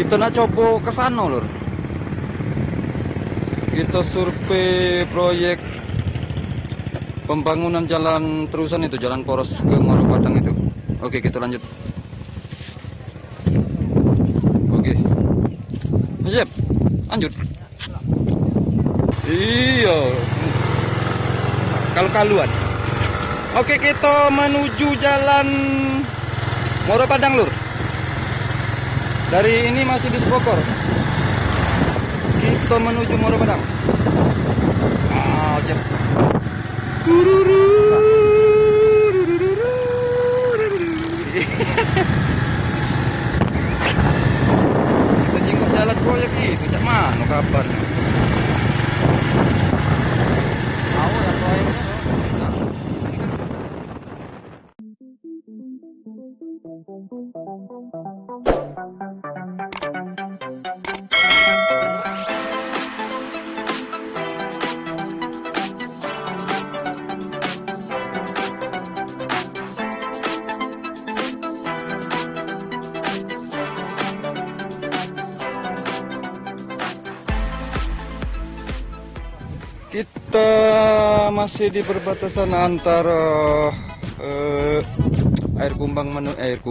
Kita nak coba ke sana lur. Kita survei proyek pembangunan jalan terusan itu, jalan poros ke Muaro Padang itu. Oke, kita lanjut. Oke. Siap. Lanjut. Iya. Kalu-kaluan. Oke, kita menuju jalan Muaro Padang lur. Dari ini masih di Sepokor. Kita menuju Muaro Padang. Siap. Kita jingkok jalan proyek itu, cak mana kabarnya? Tahu lah proyeknya. Kita masih di perbatasan antara air kumbang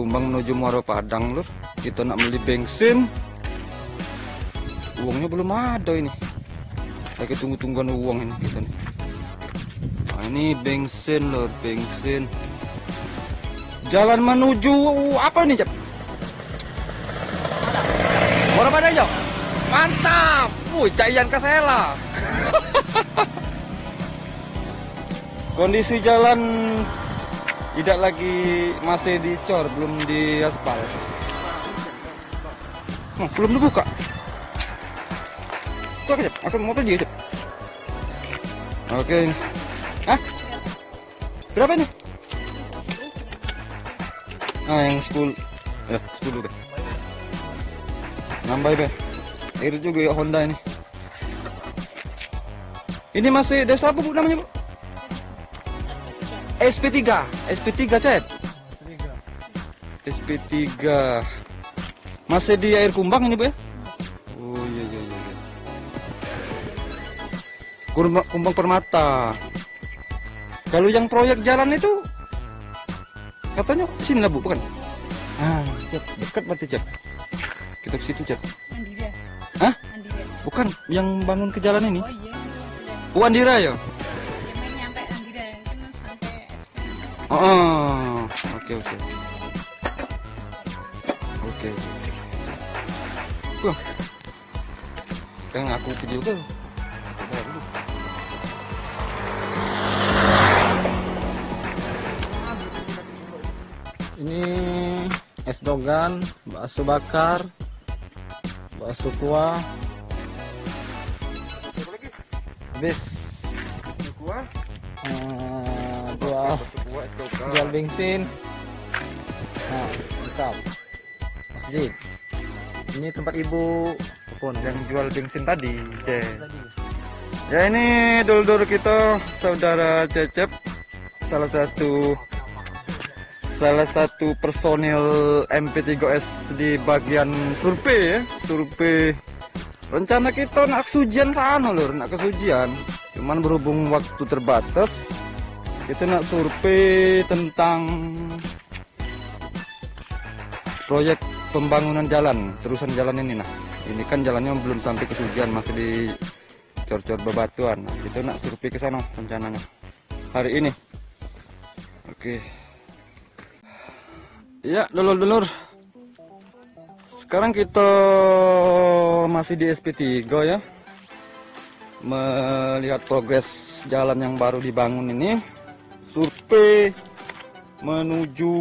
menuju Muaro Padang lur. Kita nak beli bensin, uangnya belum ada ini. Lagi tunggu-tungguan uang ini kita nih. Nah, ini bensin lur, bensin. Jalan menuju apa nih, Cap? Muaro Padang, Cap. Mantap. Cayan Kasela. Kondisi jalan tidak lagi, masih dicor, belum di aspal. Belum dibuka. Tuh aja, aku mau pergi. Oke. Hah? Berapa ini? Yang 10. Ya, 10 deh. Nambah deh. Air juga ya Honda ini. Ini masih desa apa bu namanya bu? SP3. SP3 Cet. SP3. Masih di air kumbang ini bu ya? Oh iya. Kumbang Permata. Kalau yang proyek jalan itu katanya sini lah bu, bukan? Cet, dekat berarti Cet. Kita ke situ Cet. Andira. Hah? Andira. Bukan, yang bangun ke jalan ini. Oh iya. Andira ya? Yang nyampe Andira kan sampai. Oke. Wah. Kan aku video tuh. Ini es dogan, bakso bakar, bakso kuah. Habis jual bensin. Nah, lengkap. Masjid. Ini tempat ibu Pun yang jual bensin tadi. Ya ini dulur kita saudara Cecep, salah satu personil MP3S di bagian survei ya. Survei. Rencana kita nak kesujian sana lur, nak kesujian. Cuman berhubung waktu terbatas, kita nak survei tentang proyek pembangunan jalan, terusan jalan ini. Nah, ini kan jalannya belum sampai kesujian, masih di cor-cor bebatuan. Nah, kita nak survei ke sana rencananya hari ini. Oke. Ya, dulur-dulur. Sekarang kita masih di SP3 ya, melihat progres jalan yang baru dibangun ini, survei menuju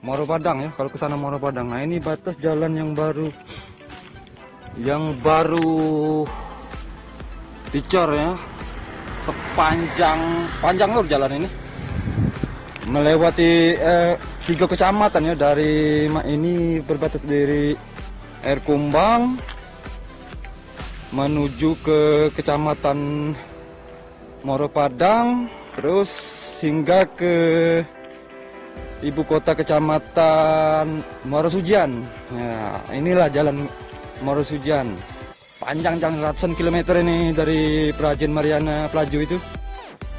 Muaro Padang ya, kalau ke sana Muaro Padang. Nah ini batas jalan yang baru dicor ya, panjang lur jalan ini, melewati 3 kecamatan ya, dari ini berbatas dari Air Kumbang menuju ke kecamatan Muaro Padang, terus hingga ke ibu kota kecamatan Muaro Sujian. Ya, inilah jalan Muaro Sujian. Panjang ratusan kilometer ini dari Prajen Mariana Pelaju itu.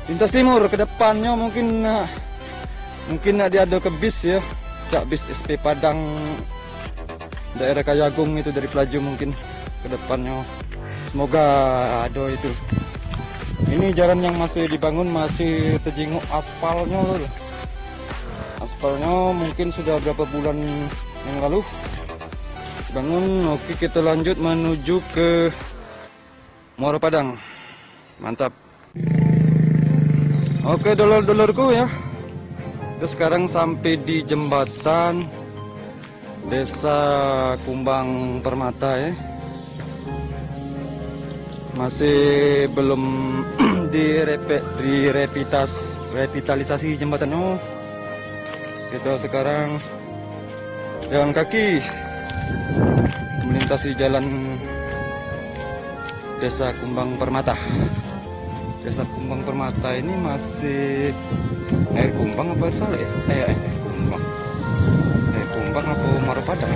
Lintas timur ke depannya mungkin dia ada ke bis ya. Cak bis SP Padang daerah Kayagung itu dari Pelaju mungkin ke depannya. Semoga ada itu. Ini jalan yang masih dibangun, masih terjenguk aspalnya loh. Aspalnya mungkin sudah berapa bulan yang lalu bangun. Oke, kita lanjut menuju ke Muaro Padang. Mantap. Oke, dulur-dulurku ya. Kita sekarang sampai di jembatan Desa Kumbang Permata ya. Masih belum direvitalisasi jembatannya. Kita sekarang jalan kaki melintasi jalan Desa Kumbang Permata. Desa Kumbang Permata ini masih air kumbang apa air saleh ya? Air kumbang. Air kumbang apa Muaro Padang?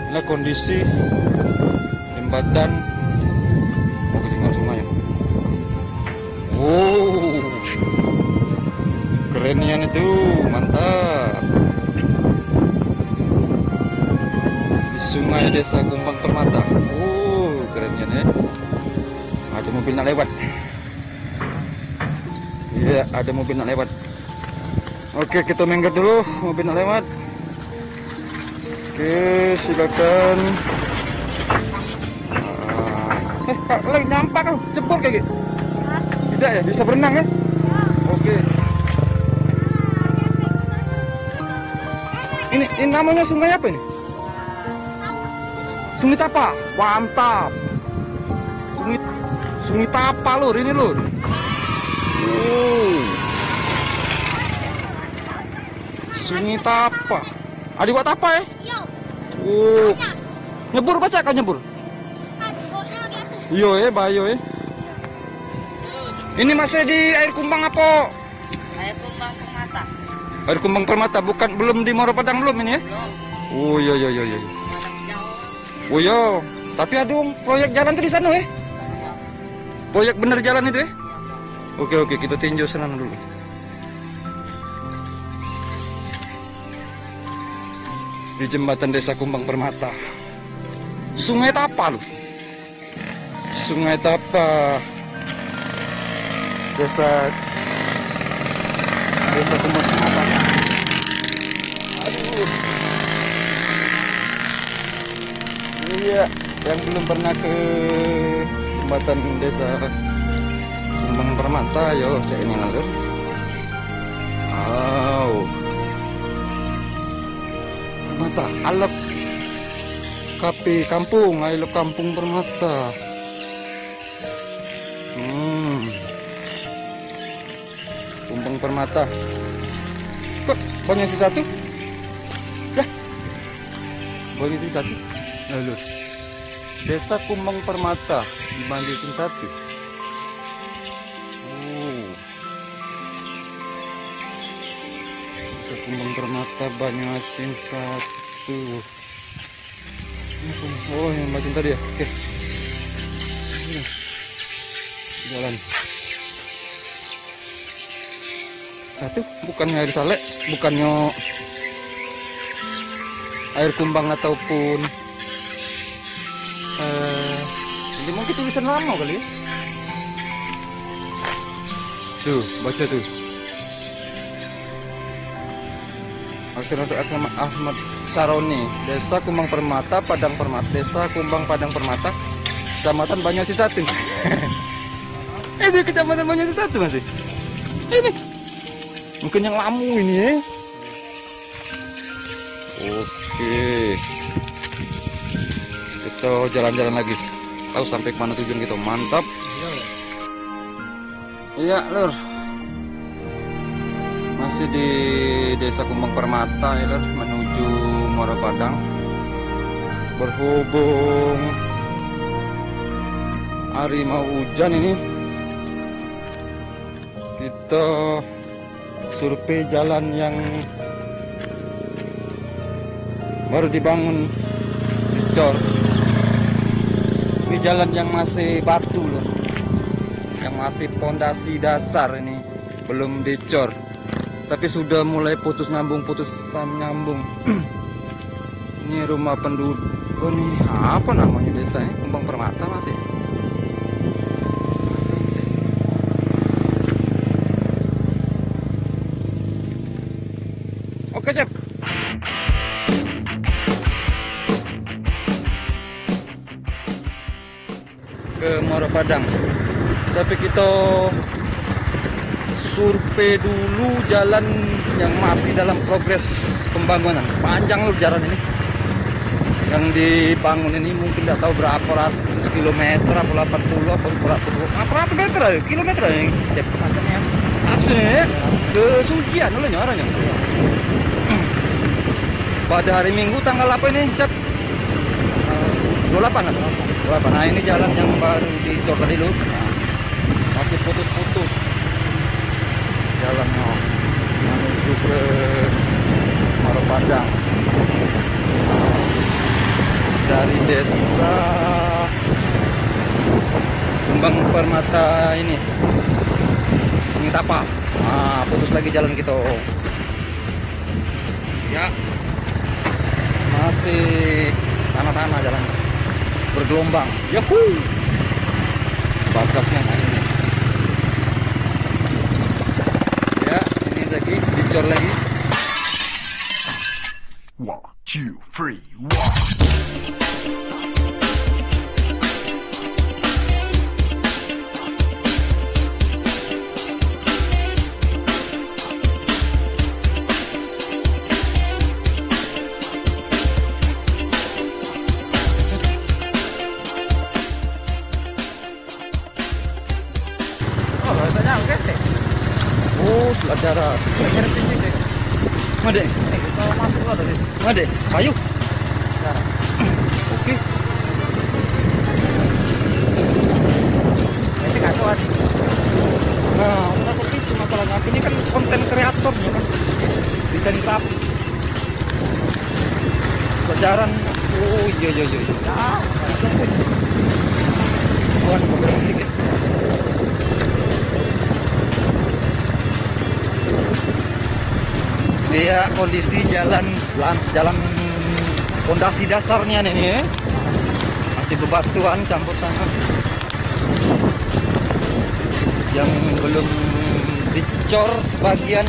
Inilah kondisi jembatan. Mau tinggal sungai. Wow, kerennya itu, mantap. Di sungai Desa Kumbang Permata. Kerennya nih. Ada mobil nak lewat. Iya, ada mobil nak lewat. Oke, kita mengget dulu mobil nak lewat. Oke, silakan. Kak, lagi nampak kau jebol kayak gitu? Tidak ya, bisa berenang ya? Oke. Ini namanya sungai apa ini? Sungai Tapa. Mantap. Sungai Tapa lur, ini lur. Sungai Tapa. Adik buat apa ya? Nyebur baca kan nyebur? Iya bayo Ini masih di air kumbang apa? Air kumbang Permata. Air kumbang Permata, bukan belum di Muaro Padang belum ini ya? Oh iya. Oh iya, tapi ada proyek jalan tuh di sana ya? Proyek bener jalan itu ya? Oke, kita tinjau sana dulu. Di jembatan Desa Kumbang Permata. Sungai Tapa loh. Sungai Tapa. Desa Kumbang Permata. Aduh. Iya, yang belum pernah ke jembatan Desa Kumbang Permata, yo cek ini lalu. Wow. Permata, alap KP Kampung, I love Kampung Permata. Kumbang Permata. Kok banyak sih satu? Ya. Banyak sih satu. Lalu. Desa Kumbang Permata di Bandesin 1. Desa Kumbang Permata Banyuasin 1. Oh, yang macam tadi ya. Oke. Jalan. 1, bukannya air saleh, bukannya air kumbang ataupun ini mungkin tulisan lama kali ya. Tuh, baca tuh. Akhirnya Ahmad Saroni, Desa Kumbang Permata, Padang Permata, Desa Kumbang Padang Permata, Kecamatan Banyuasin 1. Ini Kecamatan Banyuasin 1 masih. Ini mungkin yang lamu ini ya. Oke, kita jalan-jalan lagi. Tahu sampai kemana tujuan kita. Mantap. Iya lur, masih di Desa Kumbang Permata ya lur, menuju Muaro Padang. Berhubung hari mau hujan ini, kita survei jalan yang baru dibangun dicor. Ini jalan yang masih batu loh, yang masih pondasi dasar, ini belum dicor, tapi sudah mulai putus nyambung. Ini rumah penduduk. Oh, ini apa namanya desanya? Kembang Permata masih. Oke, Cep. Ke Muara Padang. Tapi kita survei dulu jalan yang masih dalam progres pembangunan. Panjang loh jalan ini. Yang dibangun ini mungkin tidak tahu berapa ratus kilometer, apa 80, apa meter, kilometer ini. Cep. Maksudnya Maksudnya ke Sujian dulu nyaranya. Pada hari Minggu tanggal apa ini, Cep? 28 lah. 28. Nah, ini jalan yang baru dicor tadi lu. Masih putus-putus. Jalannya menuju ke Muara Padang. Dari desa Kembang Permata ini. Tapa. Nah, putus lagi jalan kita. Ya. Masih tanah-tanah jalan. Bergelombang. Yahoo. Bagasnya ini. Ya, ini lagi dicor lagi. 1, 2, 3, walk. oh rasanya oke sih. Oh, selat darat. Kira tinggi deh. Made. Kalau masuk lo dari Made. Kayu. sekarang. Oke. Ini nggak kuat. Nah, aku itu masalahnya. Aku ini kan konten kreator ya kan. Desain grafis. Pelajaran. Oh, iya. Bukan mobil penting ya. Iya, kondisi jalan pondasi dasarnya nih ya. Masih bebatuan campur tanah. Yang belum dicor sebagian